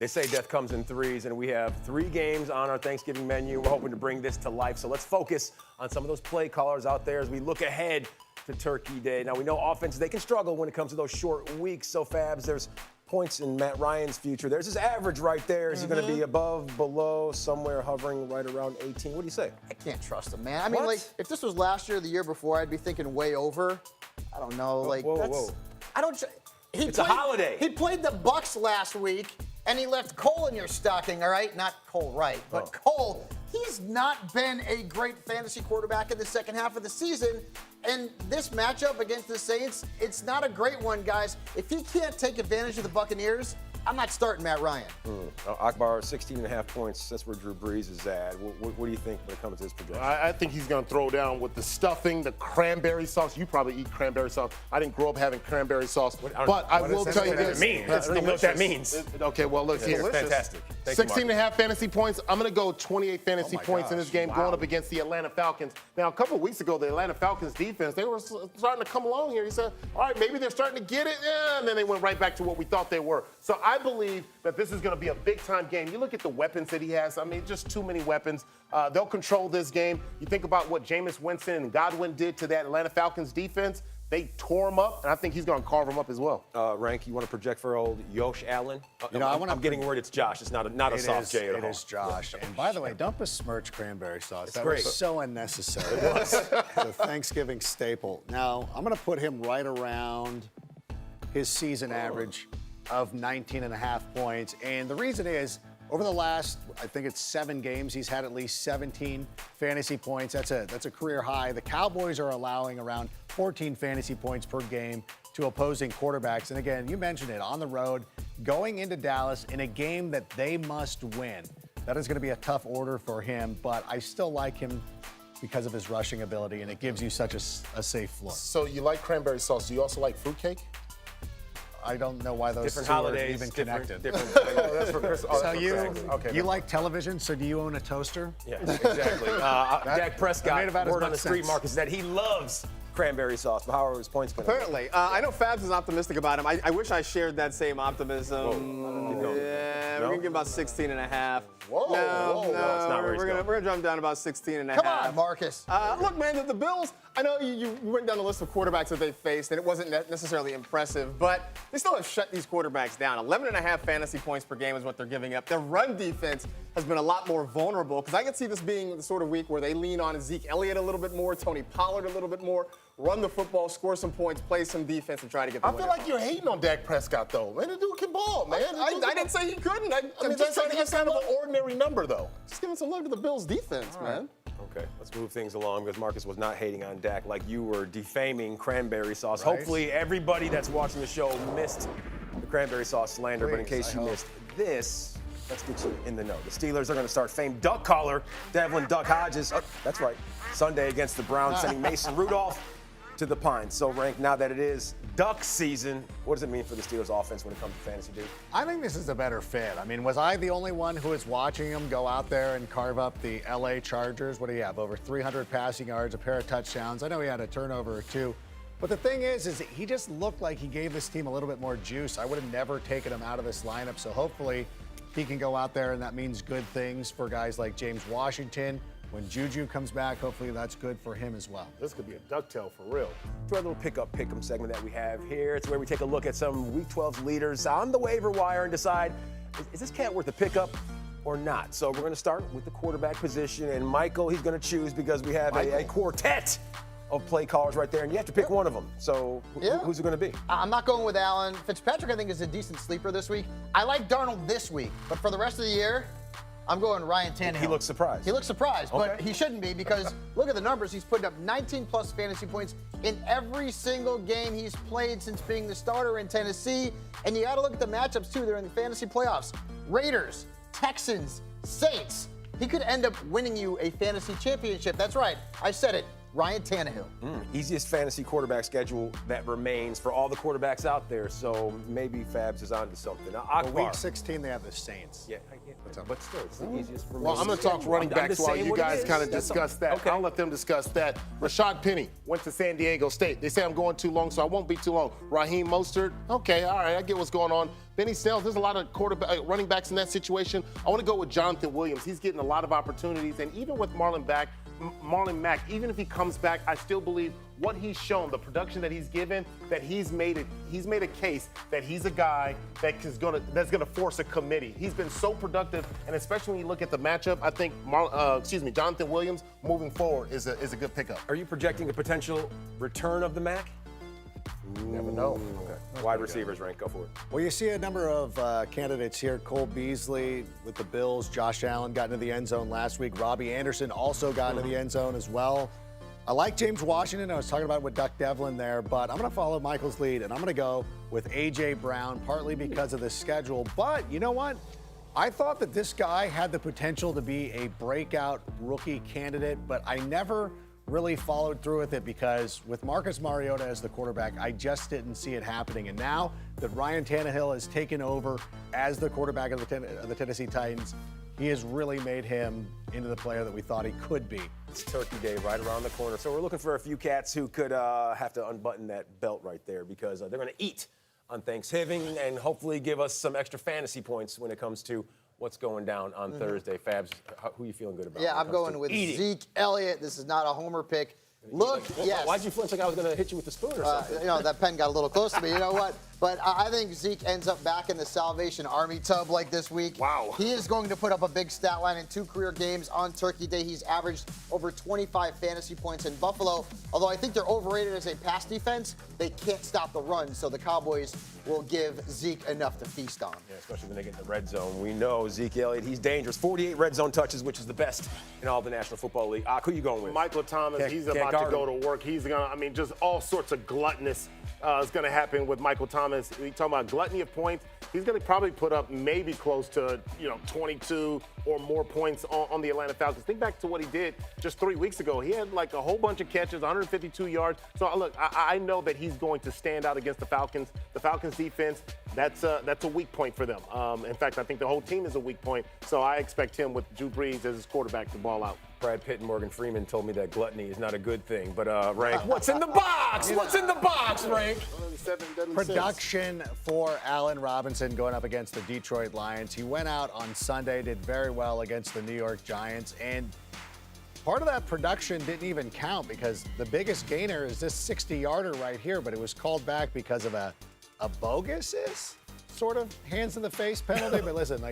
They say death comes in threes, and we have 3 games on our Thanksgiving menu. We're hoping to bring this to life. So let's focus on some of those play callers out there as we look ahead to Turkey Day. Now, we know offenses, they can struggle when it comes to those short weeks. So, Fabs, there's points in Matt Ryan's future. There's his average right there. Is he going to be above, below, somewhere hovering right around 18? What do you say? I can't trust him, man. I mean, like, if this was last year or the year before, I'd be thinking way over. I don't know. Like, whoa. I don't. It's a holiday. He played the Bucks last week, and he left Cole in your stocking, all right? Not Cole Wright, but Cole. He's not been a great fantasy quarterback in the second half of the season. And this matchup against the Saints, it's not a great one, guys. If he can't take advantage of the Buccaneers, I'm not starting Matt Ryan. Akbar, 16.5 points. That's where Drew Brees is at. What do you think when it comes to this projection? I think he's going to throw down with the stuffing, the cranberry sauce. You probably eat cranberry sauce. I didn't grow up having cranberry sauce. But I will tell you this. I don't even know what that means. Okay, well, look here. It's fantastic. 16.5 fantasy points. I'm going to go 28 fantasy points in this game going up against the Atlanta Falcons. Now, a couple of weeks ago, the Atlanta Falcons defense, they were starting to come along here. He said, all right, maybe they're starting to get it. Yeah, and then they went right back to what we thought they were. So I believe that this is going to be a big-time game. You look at the weapons that he has. I mean, just too many weapons. They'll control this game. You think about what Jameis Winston and Godwin did to that Atlanta Falcons defense. They tore him up, and I think he's going to carve him up as well. Rank, you want to project for old Josh Allen? I'm getting word it's Josh. It's not a soft J at all. It is Josh. And by the way, don't besmirch cranberry sauce. That great. was so unnecessary. It was the Thanksgiving staple. Now, I'm going to put him right around his season average of 19.5 points. And the reason is, over the last, I think it's 7 games, he's had at least 17 fantasy points. That's a career high. The Cowboys are allowing around 14 fantasy points per game to opposing quarterbacks. And again, you mentioned it, on the road, going into Dallas in a game that they must win. That is going to be a tough order for him, but I still like him because of his rushing ability, and it gives you such a safe floor. So you like cranberry sauce. Do you also like fruitcake? I don't know why those Different two holidays, are even connected. That's for Chris. So you like television, so do you own a toaster? Yeah, exactly. Dak Prescott, word on the street, sense. Marcus, that he loves cranberry sauce. But how are his points going? Apparently. I know Fabs is optimistic about him. I wish I shared that same optimism. No? Yeah, we're going to give about 16.5. Whoa, No, that's not where he's we're going. going to jump down to about 16.5. Come on, Marcus. Look, man, the Bills, I know you went down the list of quarterbacks that they faced, and it wasn't necessarily impressive, but they still have shut these quarterbacks down. 11.5 fantasy points per game is what they're giving up. Their run defense has been a lot more vulnerable, because I could see this being the sort of week where they lean on Zeke Elliott a little bit more, Tony Pollard a little bit more, run the football, score some points, play some defense, and try to get the I win. feel like you're hating on Dak Prescott, though. Man, the dude can ball, man. I didn't say he couldn't. I'm just trying to get kind of an ordinary number, though. Just giving some love to the Bills' defense, man. Okay, let's move things along because Marcus was not hating on Dak like you were defaming cranberry sauce. Right. Hopefully everybody that's watching the show missed the cranberry sauce slander, but in case you missed this, let's get you in the know. The Steelers are going to start famed duck caller Devlin Duck Hodges. Oh, that's right. Sunday against the Browns, sending Mason Rudolph to the Pines. So, Rank, now that it is duck season, what does it mean for the Steelers offense when it comes to fantasy, dude? I think this is a better fit. I mean, was I the only one who was watching him go out there and carve up the LA Chargers? What do you have? Over 300 passing yards, a pair of touchdowns. I know he had a turnover or 2. But the thing is he just looked like he gave this team a little bit more juice. I would have never taken him out of this lineup. So hopefully he can go out there, and that means good things for guys like James Washington. When Juju comes back, hopefully that's good for him as well. This could be a ducktail for real. To our little pick-em segment that we have here. It's where we take a look at some Week 12 leaders on the waiver wire and decide, is this cat worth a pickup or not? So we're going to start with the quarterback position, and Michael, he's going to choose because we have a quartet of play callers right there, and you have to pick one of them. So who's it going to be? I'm not going with Allen. Fitzpatrick, I think, is a decent sleeper this week. I like Darnold this week, but for the rest of the year, I'm going Ryan Tannehill. He looks surprised. He looks surprised, Okay. but he shouldn't be because look at the numbers. He's putting up 19-plus fantasy points in every single game he's played since being the starter in Tennessee. And you got to look at the matchups, too. They're in the fantasy playoffs. Raiders, Texans, Saints. He could end up winning you a fantasy championship. That's right. I said it. Ryan Tannehill. Easiest fantasy quarterback schedule that remains for all the quarterbacks out there, so maybe Fabs is onto something. Now, For Akbar. Week 16, they have the Saints. Yeah, but still, it's the easiest. Well, I'm going to talk running backs while you guys kind of discuss that. Okay. I'll let them discuss that. Rashad Penny went to San Diego State. They say I'm going too long, so I won't be too long. Raheem Mostert, okay, all right, I get what's going on. Benny Snell, there's a lot of running backs in that situation. I want to go with Jonathan Williams. He's getting a lot of opportunities, and even with Marlon Mack, even if he comes back, I still believe what he's shown, the production that he's given, that he's made a case that he's a guy that's gonna force a committee. He's been so productive, and especially when you look at the matchup, I think Jonathan Williams moving forward is a good pickup. Are you projecting a potential return of the Mac? You never know. Okay. Wide receivers, Rank, go for it. Well, you see a number of candidates here. Cole Beasley with the Bills. Josh Allen got into the end zone last week. Robbie Anderson also got into the end zone as well. I like James Washington. I was talking about with Duck Devlin there, but I'm going to follow Michael's lead, and I'm going to go with A.J. Brown, partly because of the schedule. But you know what? I thought that this guy had the potential to be a breakout rookie candidate, but I never really followed through with it because with Marcus Mariota as the quarterback, I just didn't see it happening. And now that Ryan Tannehill has taken over as the quarterback of the Tennessee Titans, he has really made him into the player that we thought he could be. It's Turkey Day right around the corner. So we're looking for a few cats who could have to unbutton that belt right there because they're going to eat on Thanksgiving and hopefully give us some extra fantasy points when it comes to what's going down on Thursday. Fabs, who are you feeling good about? Yeah, I'm going with Zeke Elliott. This is not a homer pick. Look, yes. Why'd you flinch like I was going to hit you with the spoon or something? That pen got a little close to me. You know what? But I think Zeke ends up back in the Salvation Army tub like this week. Wow. He is going to put up a big stat line in 2 career games on Turkey Day. He's averaged over 25 fantasy points in Buffalo. Although I think they're overrated as a pass defense, they can't stop the run. So the Cowboys will give Zeke enough to feast on. Yeah, especially when they get in the red zone. We know Zeke Elliott, he's dangerous. 48 red zone touches, which is the best in all the National Football League. Who you going with? Michael Thomas, he's about to go to work. He's going to, just all sorts of gluttonous is going to happen with Michael Thomas. We talking about gluttony of points. He's going to probably put up maybe close to 22 or more points on the Atlanta Falcons. Think back to what he did just 3 weeks ago. He had like a whole bunch of catches, 152 yards. So look, I know that he's going to stand out against the Falcons. The Falcons defense, that's a weak point for them. In fact, I think the whole team is a weak point. So I expect him with Drew Brees as his quarterback to ball out. Brad Pitt and Morgan Freeman told me that gluttony is not a good thing. But, Rank, what's in the box? What's in the box, Rank? Production for Allen Robinson going up against the Detroit Lions. He went out on Sunday, did very well against the New York Giants, and part of that production didn't even count because the biggest gainer is this 60-yarder right here, but it was called back because of a bogus sort of hands-in-the-face penalty. But listen,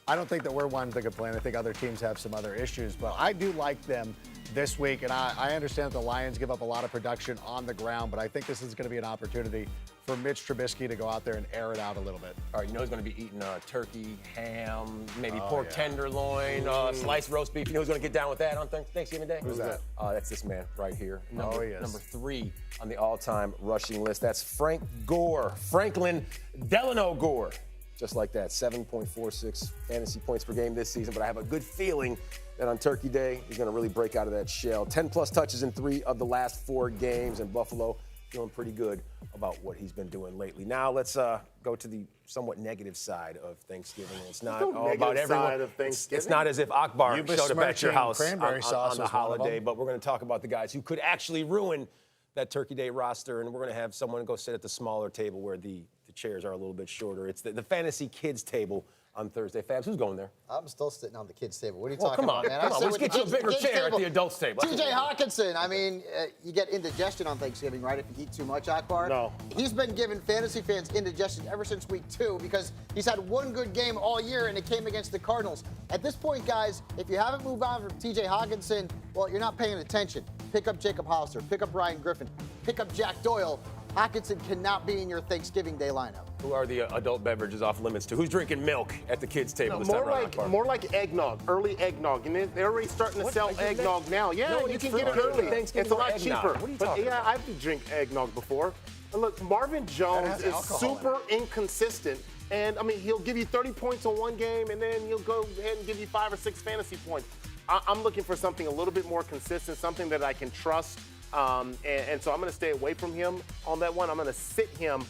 I don't think that we're one to complain. I think other teams have some other issues, but I do like them this week, and I understand that the Lions give up a lot of production on the ground, but I think this is going to be an opportunity for Mitch Trubisky to go out there and air it out a little bit. All right, he's going to be eating turkey, ham, maybe pork tenderloin, sliced roast beef. You know who's going to get down with that on Thanksgiving Day? Who's that? That's this man right here. Number 3 on the all-time rushing list. That's Franklin Delano Gore. Just like that, 7.46 fantasy points per game this season. But I have a good feeling that on Turkey Day, he's going to really break out of that shell. 10-plus touches in 3 of the last 4 games, and Buffalo feeling pretty good about what he's been doing lately. Now let's go to the somewhat negative side of Thanksgiving. It's not all about everyone. It's not as if Akbar showed up at your house on the holiday, but we're going to talk about the guys who could actually ruin that Turkey Day roster, and we're going to have someone go sit at the smaller table where the chairs are a little bit shorter. It's the fantasy kids table on Thursday. Fabs, who's going there? I'm still sitting on the kids' table. What are you talking about, man? Come on, let's get you a bigger chair at the adults' table. TJ Hawkinson. I mean, you get indigestion on Thanksgiving, right, if you eat too much, Akbar? No. He's been giving fantasy fans indigestion ever since week 2 because he's had one good game all year, and it came against the Cardinals. At this point, guys, if you haven't moved on from TJ Hawkinson, well, you're not paying attention. Pick up Jacob Hollister. Pick up Ryan Griffin. Pick up Jack Doyle. Hawkinson cannot be in your Thanksgiving Day lineup. Who are the adult beverages off limits to? Who's drinking milk at the kids' table this time around? More like eggnog, early eggnog. And they're already starting to sell eggnog now. Yeah, No, you it's can for get it early. Thanksgiving It's a lot eggnog. cheaper. What are you But talking about? I've drank eggnog before. And look, Marvin Jones is super inconsistent. And, I mean, he'll give you 30 points on one game, and then he'll go ahead and give you 5 or 6 fantasy points. I'm looking for something a little bit more consistent, something that I can trust. And so I'm going to stay away from him on that one. I'm going to sit him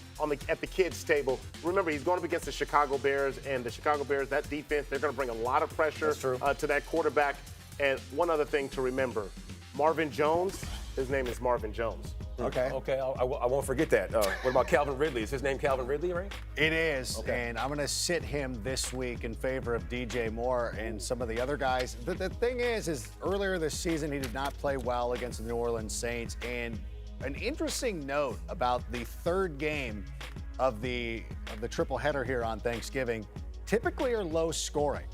at the kids' table. Remember, he's going up against the Chicago Bears, and the Chicago Bears, that defense, they're going to bring a lot of pressure to that quarterback. And one other thing to remember, Marvin Jones, his name is Marvin Jones. Okay. Okay, I won't forget that. What about Calvin Ridley? Is his name Calvin Ridley, right? It is, Okay. and I'm going to sit him this week in favor of DJ Moore and some of the other guys. The thing is earlier this season he did not play well against the New Orleans Saints, and an interesting note about the third game of the triple header here on Thanksgiving typically are low scoring.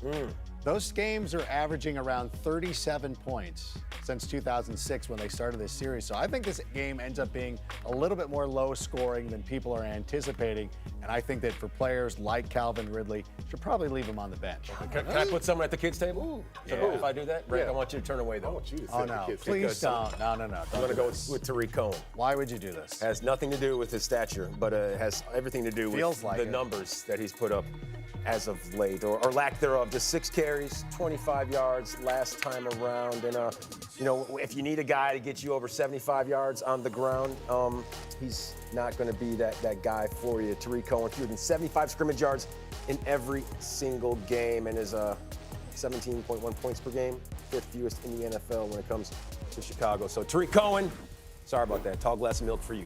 Those games are averaging around 37 points since 2006 when they started this series. So I think this game ends up being a little bit more low scoring than people are anticipating. And I think that for players like Calvin Ridley, should probably leave him on the bench. Can I put someone at the kids' table? So if I do that, Rick, Yeah. I want you to turn away, though. I want you to sit Oh, at the no. kids' Please don't. No. I'm going to Don't go do this. with Tariq Cohen. Why would you do this? Has nothing to do with his stature, but it has everything to do Feels with like the it. numbers that he's put up as of late, or lack thereof. Just 6 carries, 25 yards last time around. And, if you need a guy to get you over 75 yards on the ground, he's not going to be that guy for you. Tariq Cohen, fewer than 75 scrimmage yards in every single game, and is 17.1 points per game, 5th fewest in the NFL when it comes to Chicago. So Tariq Cohen, sorry about that. Tall glass of milk for you.